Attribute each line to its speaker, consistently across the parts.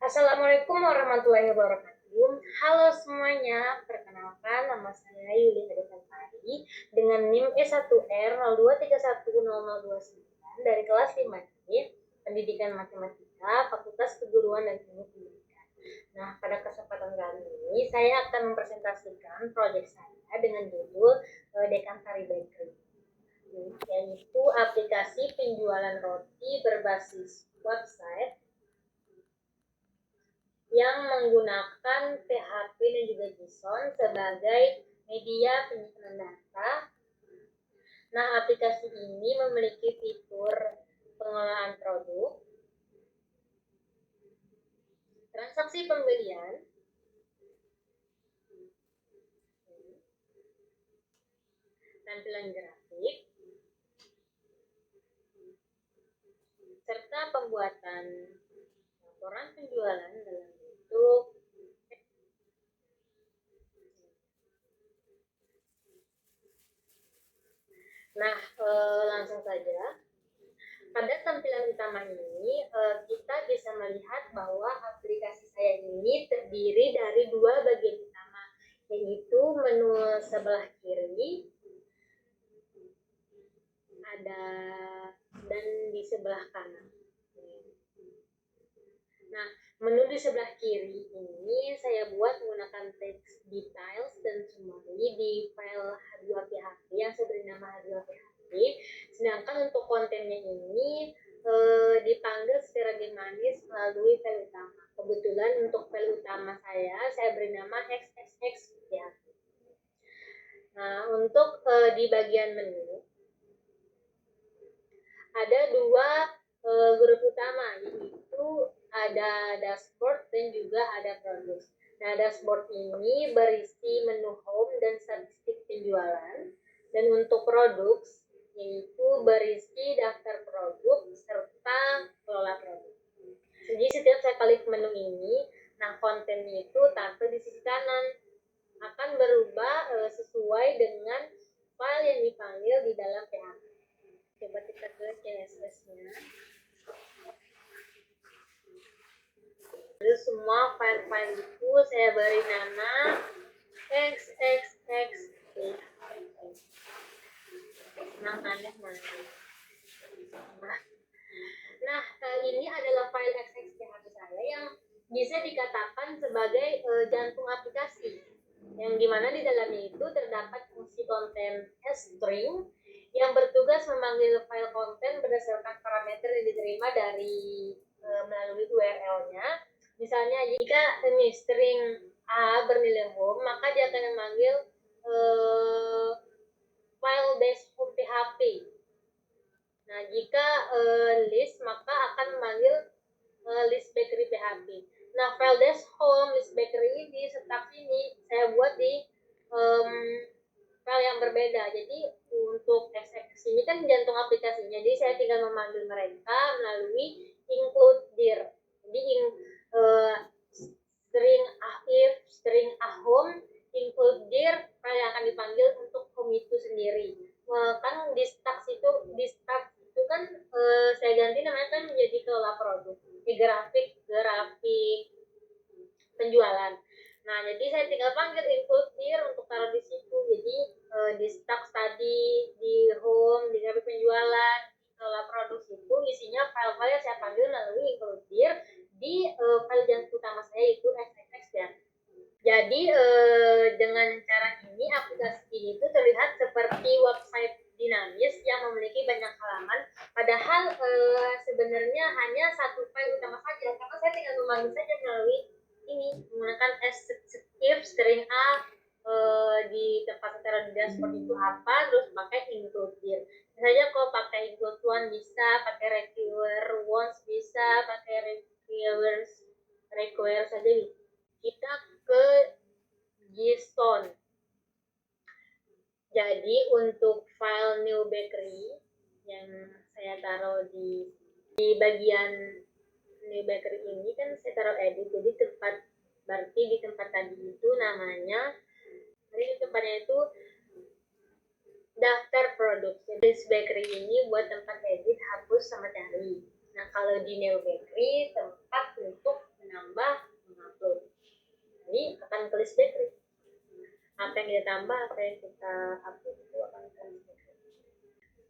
Speaker 1: Assalamualaikum warahmatullahi wabarakatuh. Halo semuanya, perkenalkan nama saya Yuli Haditantari dengan NIM E1R02310029 dari kelas 5D, Pendidikan Matematika, Fakultas Keguruan dan Ilmu Pendidikan. Nah, pada kesempatan kali ini saya akan mempresentasikan proyek saya dengan judul Dekantari Bakery, yaitu aplikasi penjualan roti berbasis website yang menggunakan PHP dan juga JSON sebagai media penyimpanan data. Nah, aplikasi ini memiliki fitur pengelolaan produk, transaksi pembelian, tampilan grafik, serta pembuatan laporan penjualan dalam bentuk langsung saja. Pada tampilan utama ini, kita bisa melihat bahwa aplikasi saya ini terdiri dari dua bagian utama, yaitu menu sebelah kiri ada dan di sebelah kanan. Nah, menu di sebelah kiri ini saya buat menggunakan teks details dan summary di file H2PHP yang saya beri nama H2PHP. Sedangkan untuk kontennya ini dipanggil secara dinamis melalui file utama. Kebetulan untuk file utama saya beri nama XXX-PHP. Nah, untuk di bagian menu ada dua grup utama, yaitu ada dashboard dan juga ada produk. Nah, dashboard ini berisi menu home dan statistik penjualan, dan untuk produk yaitu berisi daftar produk serta kelola produk. Jadi setiap saya klik menu ini, nah kontennya itu tampil di sisi kanan, akan berubah sesuai dengan file yang dipanggil di dalam PHP. Coba kita ke CSS-nya. Terus semua file-file itu saya beri nama XXX. Namanya mana? Nah, ini adalah file XXPHP saya yang bisa dikatakan sebagai jantung aplikasi, yang dimana di dalamnya itu terdapat fungsi konten string yang bertugas memanggil file konten berdasarkan parameter yang diterima dari melalui URL-nya. Misalnya jika ini string A bernilai home, maka dia akan memanggil file dashboard PHP. Nah, jika list, maka akan memanggil list bakery PHP. Nah, file dash home list bakery di setup ini saya buat di file yang berbeda. Jadi untuk XXX ini kan jantung aplikasinya, jadi saya tinggal memanggil mereka melalui include dir. Jadi string ahome include dir file yang akan dipanggil untuk home itu sendiri. Kan di start itu kan saya ganti namanya kan menjadi kelola produk, grafik penjualan. Nah, jadi saya tinggal panggil include dir untuk taruh di situ. Jadi di start tadi, di home, di grafik penjualan, kelola produk itu isinya file-file yang saya panggil melalui include dir di file yang utama saya itu XXX ya. Jadi dengan cara ini aplikasi ini itu terlihat seperti website dinamis yang memiliki banyak halaman, padahal sebenarnya hanya satu file utama saja, karena saya tinggal memanggil saja melalui ini menggunakan if string A di tempat taruh di dashboard itu apa, terus pakai include dir. Misalnya kalau pakai include one bisa, pakai require once bisa, pakai require saja bisa. Kita ke JSON. Jadi untuk file new bakery yang saya taruh di bagian new bakery ini kan saya taruh edit, jadi berarti di tempat tadi itu namanya, jadi tempatnya itu daftar produk. Jadi bakery ini buat tempat edit, hapus sama cari. Nah, kalau di new bakery tempat untuk menambah akan ke list bakery. Apa yang kita tambah, apa yang kita upload itu akan ke list bakery.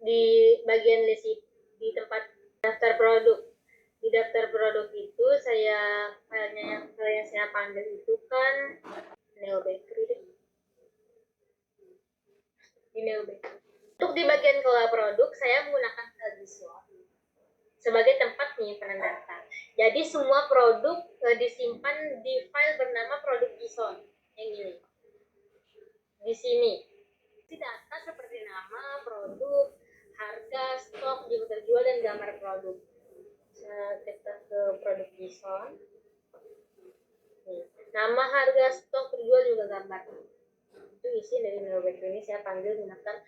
Speaker 1: Di bagian list di tempat daftar produk, di daftar produk itu saya filenya yang saya panggil itu kan Neo Bakery deh. Di Neo Bakery. Untuk di bagian kelola produk saya menggunakan Algison sebagai tempat penyimpanan data. Jadi semua produk disimpan di file bernama produk Gison yang ini. Di sini data seperti nama produk, harga, stok, jumlah terjual dan gambar produk. Kita ke produk Gison. Nama, harga, stok, terjual juga gambar. Itu isi dari Neo Bakery ini saya panggil menggunakan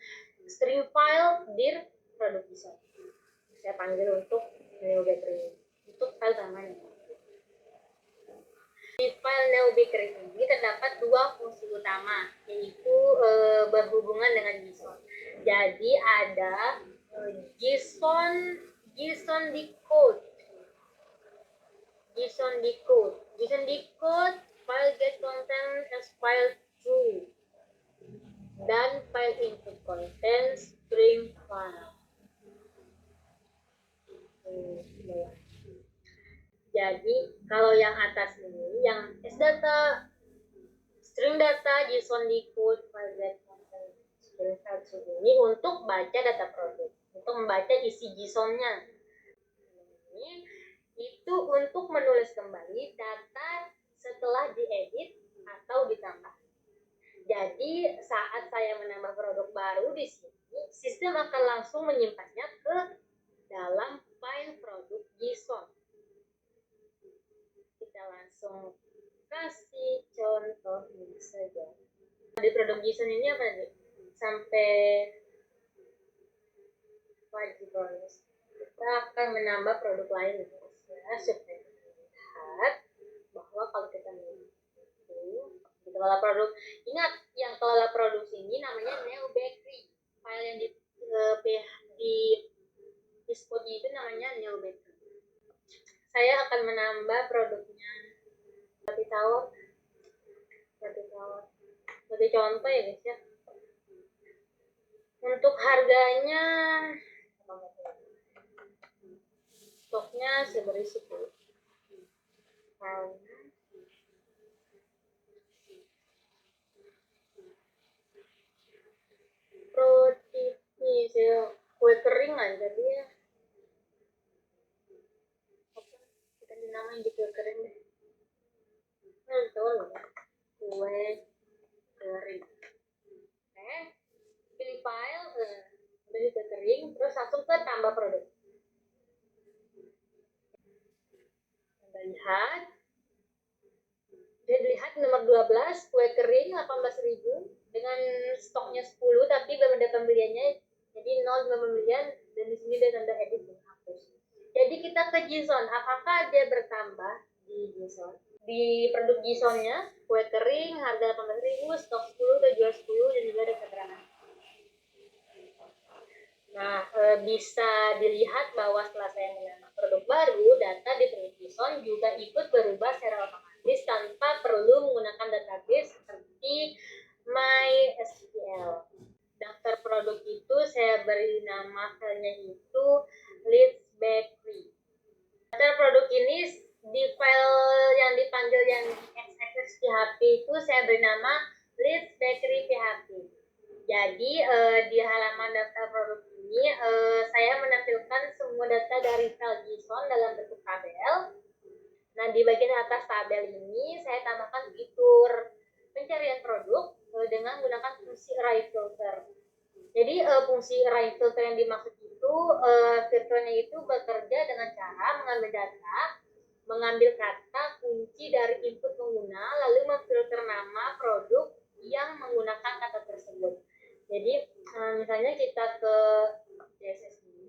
Speaker 1: string file dir produk Gison. Saya panggil untuk Neo Bakery untuk file namanya. Di file Neo Bakery ini terdapat dua fungsi utama, yaitu berhubungan dengan JSON. Jadi ada JSON decode, file get content as file true, dan file input content string file. Jadi kalau yang atas ini, yang data, string data, JSON decode, file get content, string file ini untuk baca data produk, untuk membaca isi JSON-nya. Ini itu untuk menulis kembali data setelah diedit atau ditambah. Jadi saat saya menambah produk baru di sini, sistem akan langsung menyimpannya ke dalam file produk JSON. Kita langsung kasih contohnya saja. Di produk JSON ini apa nih? Sampai wajib bonus. Kita akan menambah produk lain ya, supaya lihat bahwa kalau kita kelola produk, ingat yang kelola produk ini namanya Neo Bakery. File yang di dispute itu namanya Neo Bakery. Saya akan menambah produknya roti tawar. Sebagai contoh ya guys ya. Untuk harganya stoknya seberisi 10. Roti ini saya kue kering aja dia. Kita dinamain di kue kering deh. Betul ya. Kue kering. Oke. Pilih file, pilih kue kering, terus langsung ke tambah produk. Kita lihat. Dan dilihat nomor 12, kue kering 18.000 dengan stoknya 10 tapi belum ada pembeliannya. Jadi 0 belum pembelian dan di sini dia tanda edit hapus. Jadi kita ke JSON, apakah dia bertambah di JSON? Di produk JSON-nya kue kering harga 18.000, stok 10, terjual 10 dan juga ada keterangan. Nah, bisa dilihat bahwa setelah saya menambah produk baru, data di produk JSON juga ikut berubah secara otomatis tanpa perlu menggunakan database seperti MySQL. Daftar produk itu saya beri nama filenya itu list bakery. Daftar produk ini di file yang dipanggil yang xxx php itu saya beri nama list bakery php. Jadi di halaman daftar produk ini saya menampilkan semua data dari file JSON dalam bentuk tabel. Nah, di bagian atas tabel ini saya tambahkan fitur pencarian produk dengan menggunakan fungsi array filter. Jadi fungsi array filter yang dimaksud itu fiturnya itu bekerja dengan cara mengambil data, mengambil kata kunci dari input pengguna, lalu memfilter nama produk yang menggunakan kata tersebut. Jadi misalnya kita ke CSS ini,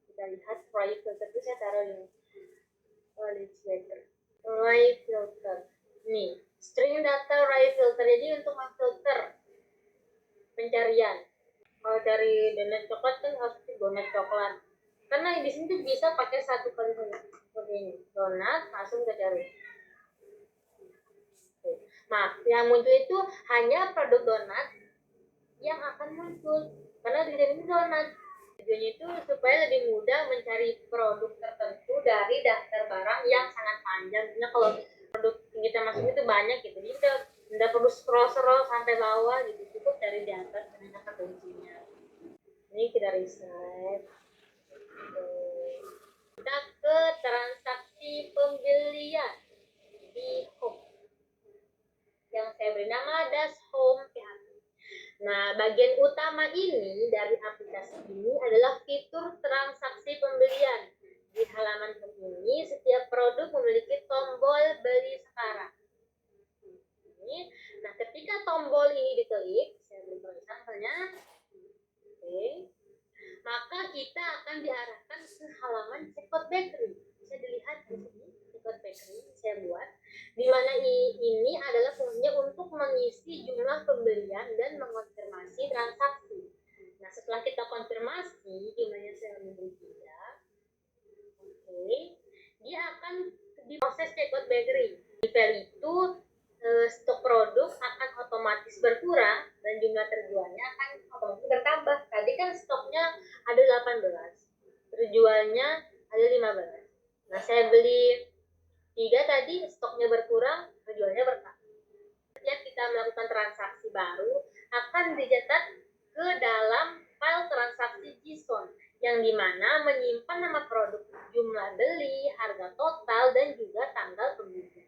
Speaker 1: kita lihat array filter itu saya taruh di array filter. Nih, string data array filter. Jadi untuk memfilter pencarian. Kalau dari donat coklat kan harus donat coklat. Karena di sini tuh bisa pakai satu kali seperti ini. Donat langsung kita cari. yang muncul itu hanya produk donat yang akan muncul karena tujuan itu donat. Tujuannya itu supaya lebih mudah mencari produk tertentu dari daftar barang yang sangat panjang. Karena kalau produk yang kita masuk itu banyak gitu, jadi kita nggak perlu scroll sampai bawah gitu, cukup dari di atas dengan kata kuncinya. Ini kita riset. Kita ke transaksi pembelian di home yang saya beri nama Das Home PHP. Nah, bagian utama ini dari aplikasi ini adalah fitur transaksi pembelian. Di halaman ini, setiap produk memiliki tombol beli sekarang. Nah, ketika tombol ini diklik, saya beri contohnya, maka kita akan diarahkan ke halaman checkout bakery. Bisa dilihat di sini, checkout bakery saya buat, di mana ini adalah fungsinya untuk mengisi jumlah pembelian dan mengonfirmasi transaksi. Nah, setelah kita konfirmasi jumlahnya saya membeli 3, dia akan diproses checkout bakery. Di file itu stok produk akan otomatis berkurang dan jumlah terjualnya akan otomatis bertambah. Tadi kan stoknya ada 18, terjualnya ada 15. Nah, saya beli 3 tadi, stoknya berkurang, terjualnya bertambah. Setiap kita melakukan transaksi baru akan dicetak ke dalam file transaksi JSON yang dimana menyimpan nama produk, jumlah beli, harga total, dan juga tanggal pembelian.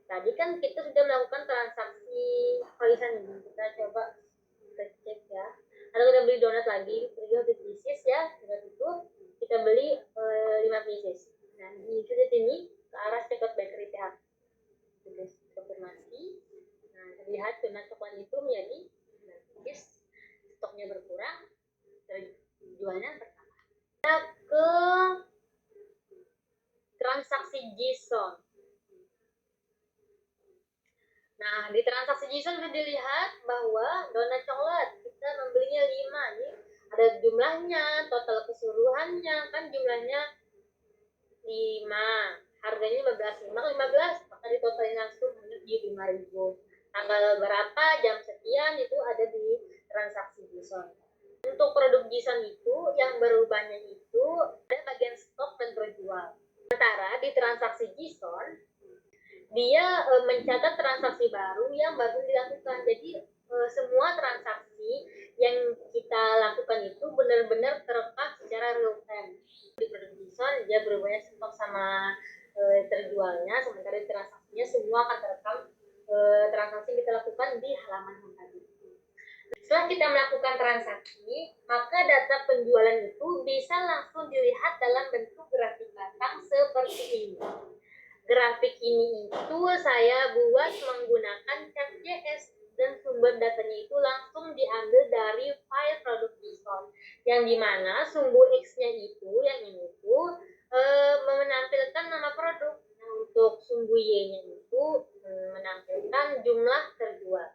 Speaker 1: Tadi kan kita sudah melakukan transaksi tulisan ini. Kita coba cek ya. Atau kita beli donat lagi, 3 pieces ya, sudah itu kita beli 5 pieces. Nah, di sini ke arah checkout bakery PHP. Sudah konfirmasi. Nah, terlihat donat coklat itu menjadi 9 pieces, stoknya berkurang, terjualnya bertambah. Kita ke transaksi JSON. Nah, di transaksi JSON sudah dilihat bahwa donat coklat kita membelinya 5 nih. Ada jumlahnya, total keseluruhannya, kan jumlahnya 5, harganya 15, 15, maka ditotalin langsung menjadi 5.000. Tanggal berapa, jam sekian, itu ada di transaksi JSON. Untuk produk JSON itu, yang berubahnya itu ada bagian stok dan terjual. Sementara di transaksi JSON, dia mencatat transaksi baru yang baru dilakukan. Jadi semua transaksi yang kita lakukan itu benar-benar terekam secara real time. Di produk JSON dia berubahnya stok sama terjualnya, sementara di transaksinya semua akan terekam transaksi yang kita lakukan di halaman home tadi. Setelah kita melakukan transaksi, maka data penjualan itu bisa langsung dilihat dalam bentuk grafik batang seperti ini. Grafik ini itu saya buat menggunakan Chart.js dan sumber datanya itu langsung diambil dari file produk JSON, yang dimana sumbu X-nya itu, yang ini itu menampilkan nama produk. Nah, untuk sumbu Y-nya itu menampilkan jumlah terjual.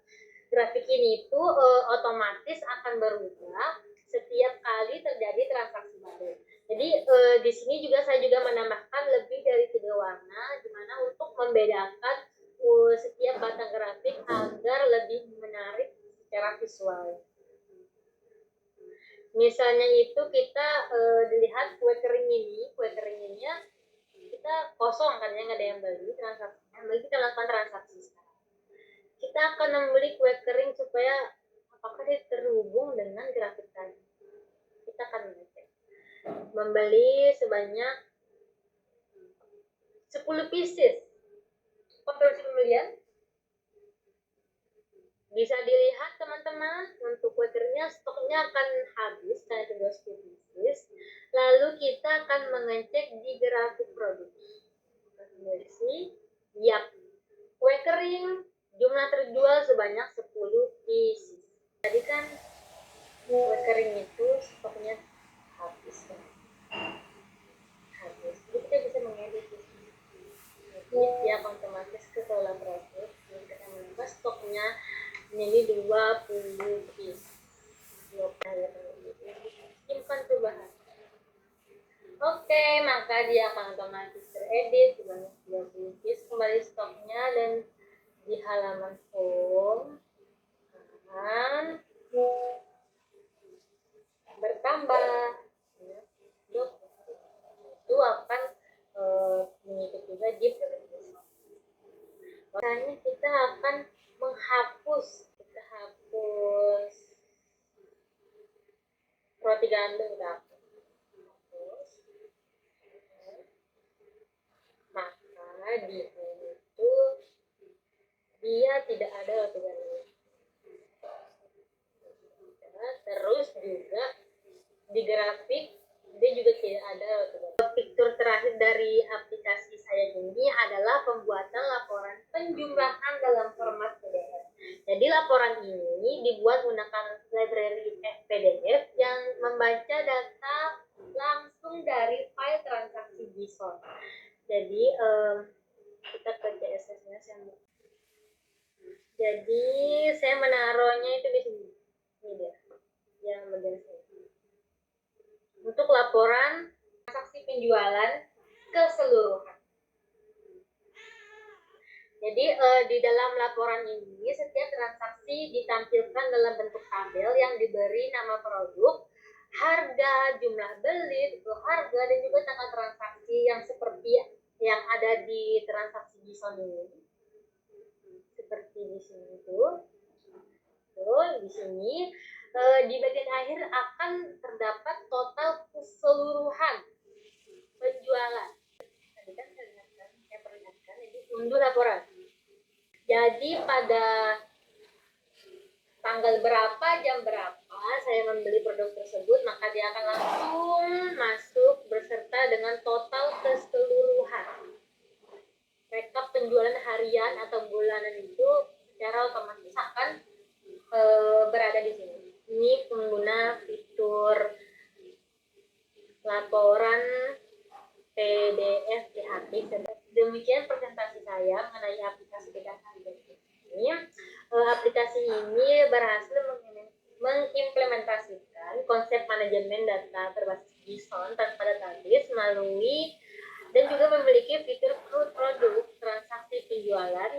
Speaker 1: Grafik ini itu otomatis akan berubah setiap kali terjadi transaksi baru. Jadi di sini juga saya menambahkan lebih dari 3 warna, dimana untuk membedakan setiap batang grafik agar lebih menarik secara visual. Misalnya itu kita dilihat kue kering ini kita kosong kan ya, nggak ada yang beli transaksinya, lalu kita lakukan transaksi sekarang. Kita akan membeli kue kering supaya apakah dia terhubung dengan grafik tadi. Kita akan mengecek. Membeli sebanyak 10 pieces. Konversi pembelian bisa dilihat teman-teman, untuk kue keringnya stoknya akan habis karena itu 10 pieces. Lalu kita akan mengecek di grafik produk. Konversi, yap, kue kering jumlah terjual sebanyak 10 pieces. Tadi kan kue kering itu stoknya habis kan? Habis. Jadi kita bisa mengedit di sini. Dia otomatis ke pola proses. Jadi kita menambah stoknya menjadi 20 piece. Simpan perubahan. Oke, maka dia akan otomatis teredit sebanyak 20 piece kembali stoknya dan di juga di produk Bison. Makanya kita akan menghapus roti gandum, kita hapus. Maka di itu dia tidak ada roti gandum. Terus juga di grafik dia juga tidak ada roti gandum. Fitur terakhir dari aplikasi saya ini adalah pembuatan laporan penjumlahan dalam format PDF. Jadi laporan ini dibuat menggunakan library PDF yang membaca data langsung dari file transaksi Bison. Jadi kita ke CSS-nya saya. Jadi saya menaruhnya itu di sini. Ini dia, yang bagian sini. Untuk laporan transaksi penjualan keseluruhan. Jadi di dalam laporan ini setiap transaksi ditampilkan dalam bentuk tabel yang diberi nama produk, harga, jumlah beli, harga, dan juga tanggal transaksi yang seperti yang ada di transaksi Bison ini. Seperti di sini tuh. Di sini di bagian akhir akan terdapat total keseluruhan penjualan. Tadi kan saya perlihatkan ini unduh laporan. Jadi pada tanggal berapa, jam berapa saya membeli produk tersebut, maka dia akan langsung masuk beserta dengan total keseluruhan. Rekap penjualan harian atau bulanan itu secara otomatis akan berada di sini. Ini pengguna fitur laporan PDF di HP. Demikian presentasi saya mengenai aplikasi BKKI ini. Aplikasi ini berhasil mengimplementasikan konsep manajemen data berbasis Bison tanpa database melalui dan juga memiliki fitur produk, transaksi penjualan,